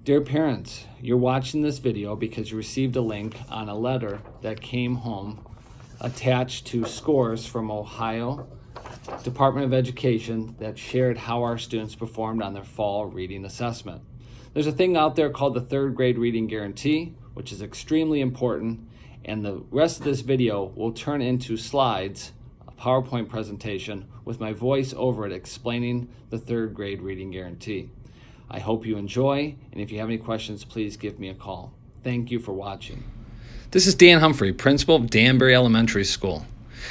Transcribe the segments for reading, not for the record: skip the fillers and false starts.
Dear parents, you're watching this video because you received a link on a letter that came home attached to scores from Ohio Department of Education that shared how our students performed on their fall reading assessment. There's a thing out there called the third grade reading guarantee, which is extremely important, and the rest of this video will turn into slides, a PowerPoint presentation with my voice over it explaining the third grade reading guarantee. I hope you enjoy, and if you have any questions, please give me a call. Thank you for watching. This is Dan Humphrey, principal of Danbury Elementary School.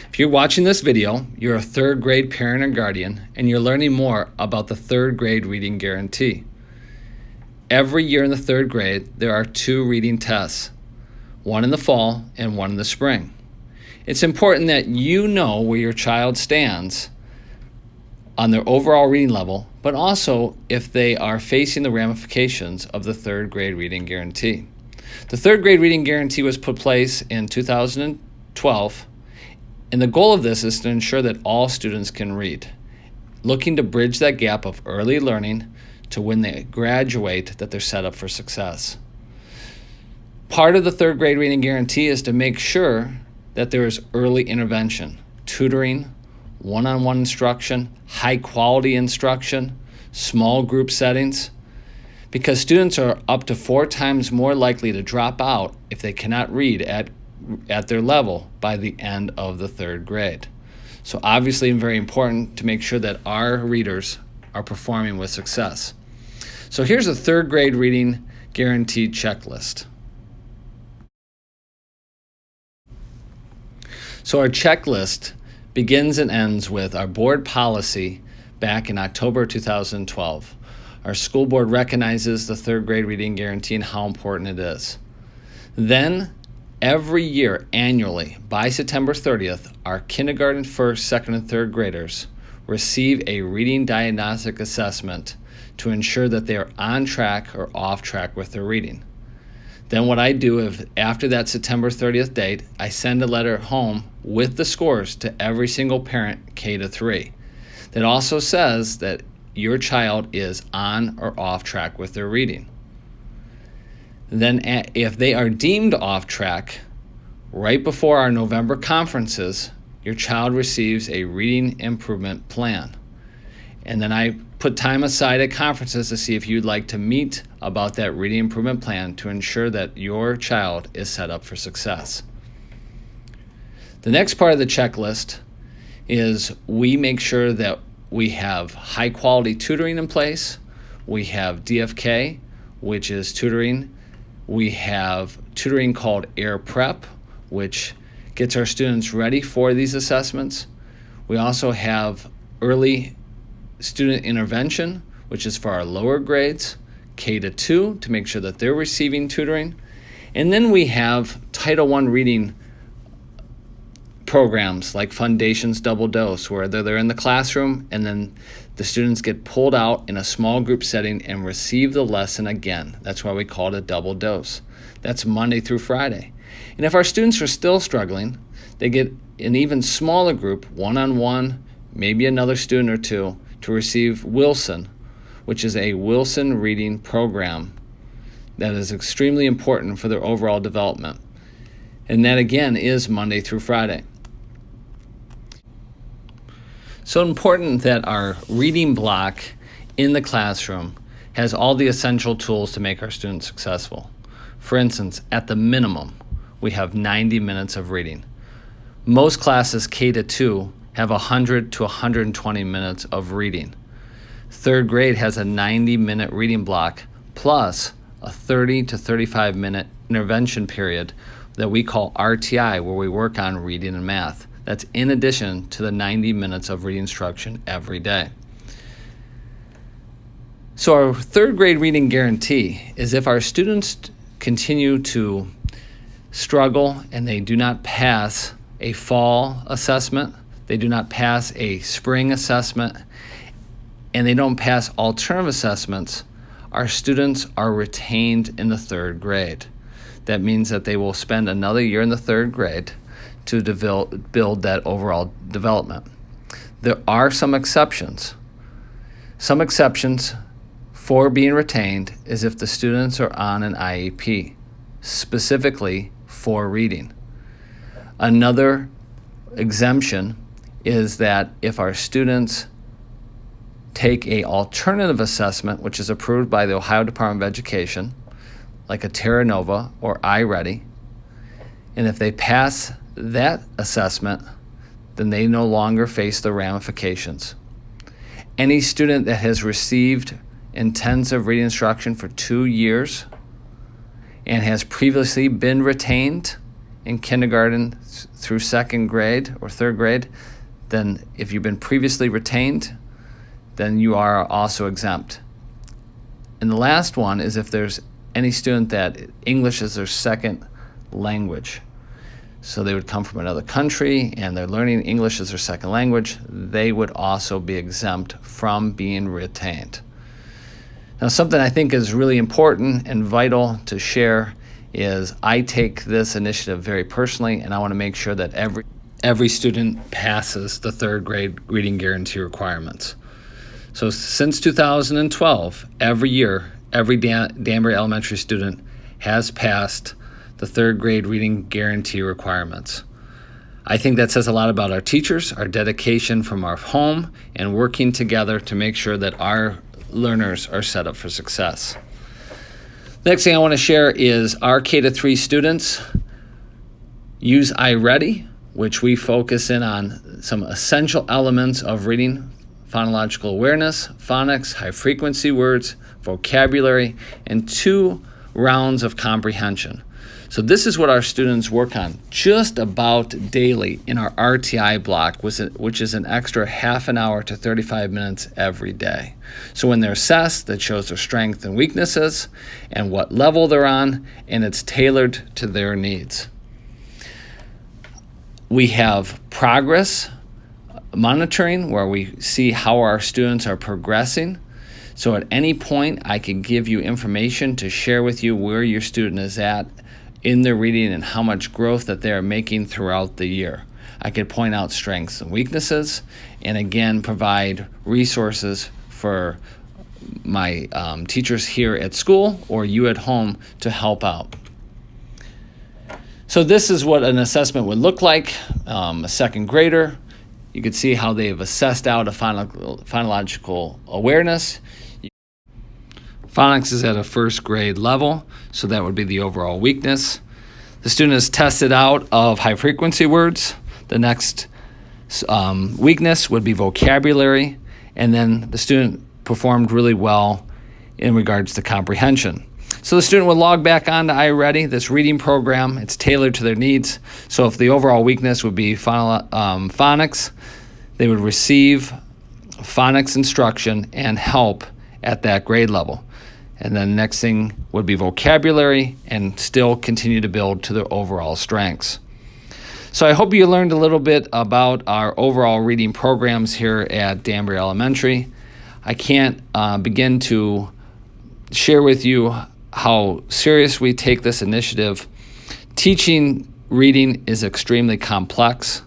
If you're watching this video, you're a third grade parent or guardian, and you're learning more about the third grade reading guarantee. Every year in the third grade, there are 2 reading tests, one in the fall and one in the spring. It's important that you know where your child stands on their overall reading level, but also if they are facing the ramifications of the third grade reading guarantee. The third grade reading guarantee was put in place in 2012, and the goal of this is to ensure that all students can read, looking to bridge that gap of early learning to when they graduate that they're set up for success. Part of the third grade reading guarantee is to make sure that there is early intervention, tutoring, one-on-one instruction, high-quality instruction, small group settings, because students are up to 4 times more likely to drop out if they cannot read at their level by the end of the third grade. So obviously very important to make sure that our readers are performing with success. So here's a third grade reading guarantee checklist. So our checklist begins and ends with our board policy back in October 2012. Our school board recognizes the third grade reading guarantee and how important it is. Then, every year, annually, by September 30th, our kindergarten, first, second, and third graders receive a reading diagnostic assessment to ensure that they are on track or off track with their reading. Then what I do is, after that September 30th date, I send a letter home with the scores to every single parent K to 3. That also says that your child is on or off track with their reading. Then if they are deemed off track, right before our November conferences, your child receives a reading improvement plan. And then I put time aside at conferences to see if you'd like to meet about that reading improvement plan to ensure that your child is set up for success. The next part of the checklist is we make sure that we have high quality tutoring in place. We have DFK, which is tutoring. We have tutoring called Air Prep, which gets our students ready for these assessments. We also have early student intervention, which is for our lower grades, K to 2, to make sure that they're receiving tutoring. And then we have Title I reading programs like Foundations Double Dose, where they're in the classroom and then the students get pulled out in a small group setting and receive the lesson again. That's why we call it a double dose. That's Monday through Friday. And if our students are still struggling, they get an even smaller group, one-on-one, maybe another student or 2, to receive Wilson, which is a Wilson reading program that is extremely important for their overall development. And that again is Monday through Friday. So important that our reading block in the classroom has all the essential tools to make our students successful. For instance, at the minimum, we have 90 minutes of reading. Most classes K to 2 have 100 to 120 minutes of reading. Third grade has a 90-minute reading block plus a 30 to 35-minute intervention period that we call RTI, where we work on reading and math. That's in addition to the 90 minutes of reading instruction every day. So our third grade reading guarantee is if our students continue to struggle and they do not pass a fall assessment, they do not pass a spring assessment, and they don't pass alternative assessments, our students are retained in the third grade. That means that they will spend another year in the third grade to build that overall development. There are some exceptions. Some exceptions for being retained is if the students are on an IEP, specifically for reading. Another exemption is that if our students take an alternative assessment, which is approved by the Ohio Department of Education, like a Terra Nova or iReady, and if they pass that assessment, then they no longer face the ramifications. Any student that has received intensive reading instruction for 2 years and has previously been retained in kindergarten through 2nd grade or 3rd grade, then if you've been previously retained, then you are also exempt. And the last one is if there's any student that English is their second language. So they would come from another country and they're learning English as their second language, they would also be exempt from being retained. Now, something I think is really important and vital to share is I take this initiative very personally, and I want to make sure that every student passes the 3rd grade reading guarantee requirements. So since 2012, every year, every Danbury Elementary student has passed the 3rd grade reading guarantee requirements. I think that says a lot about our teachers, our dedication from our home, and working together to make sure that our learners are set up for success. The next thing I want to share is our K-3 students use iReady, which we focus in on some essential elements of reading: phonological awareness, phonics, high frequency words, vocabulary, and 2 rounds of comprehension. So this is what our students work on just about daily in our RTI block, which is an extra half an hour to 35 minutes every day. So when they're assessed, that shows their strengths and weaknesses and what level they're on, and it's tailored to their needs. We have progress monitoring where we see how our students are progressing. So at any point, I can give you information to share with you where your student is at in their reading and how much growth that they are making throughout the year. I could point out strengths and weaknesses, and again, provide resources for my teachers here at school or you at home to help out. So this is what an assessment would look like. A 2nd grader, you could see how they've assessed out a phonological awareness. Phonics is at a 1st grade level, so that would be the overall weakness. The student is tested out of high frequency words. The next weakness would be vocabulary, and then the student performed really well in regards to comprehension. So the student would log back on to iReady, this reading program. It's tailored to their needs. So if the overall weakness would be phonics, they would receive phonics instruction and help at that grade level. And then the next thing would be vocabulary, and still continue to build to their overall strengths. So I hope you learned a little bit about our overall reading programs here at Danbury Elementary. I can't begin to share with you how serious we take this initiative. Teaching reading is extremely complex.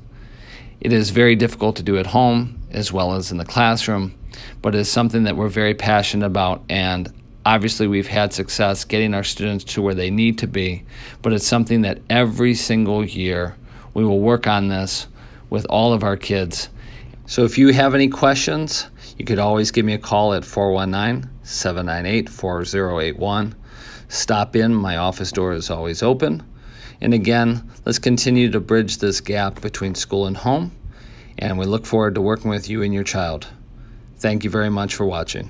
It is very difficult to do at home as well as in the classroom, but it's something that we're very passionate about, and obviously we've had success getting our students to where they need to be, but it's something that every single year we will work on this with all of our kids. So if you have any questions, you could always give me a call at 419-798-4081. Stop in, my office door is always open. And again, let's continue to bridge this gap between school and home, and we look forward to working with you and your child. Thank you very much for watching.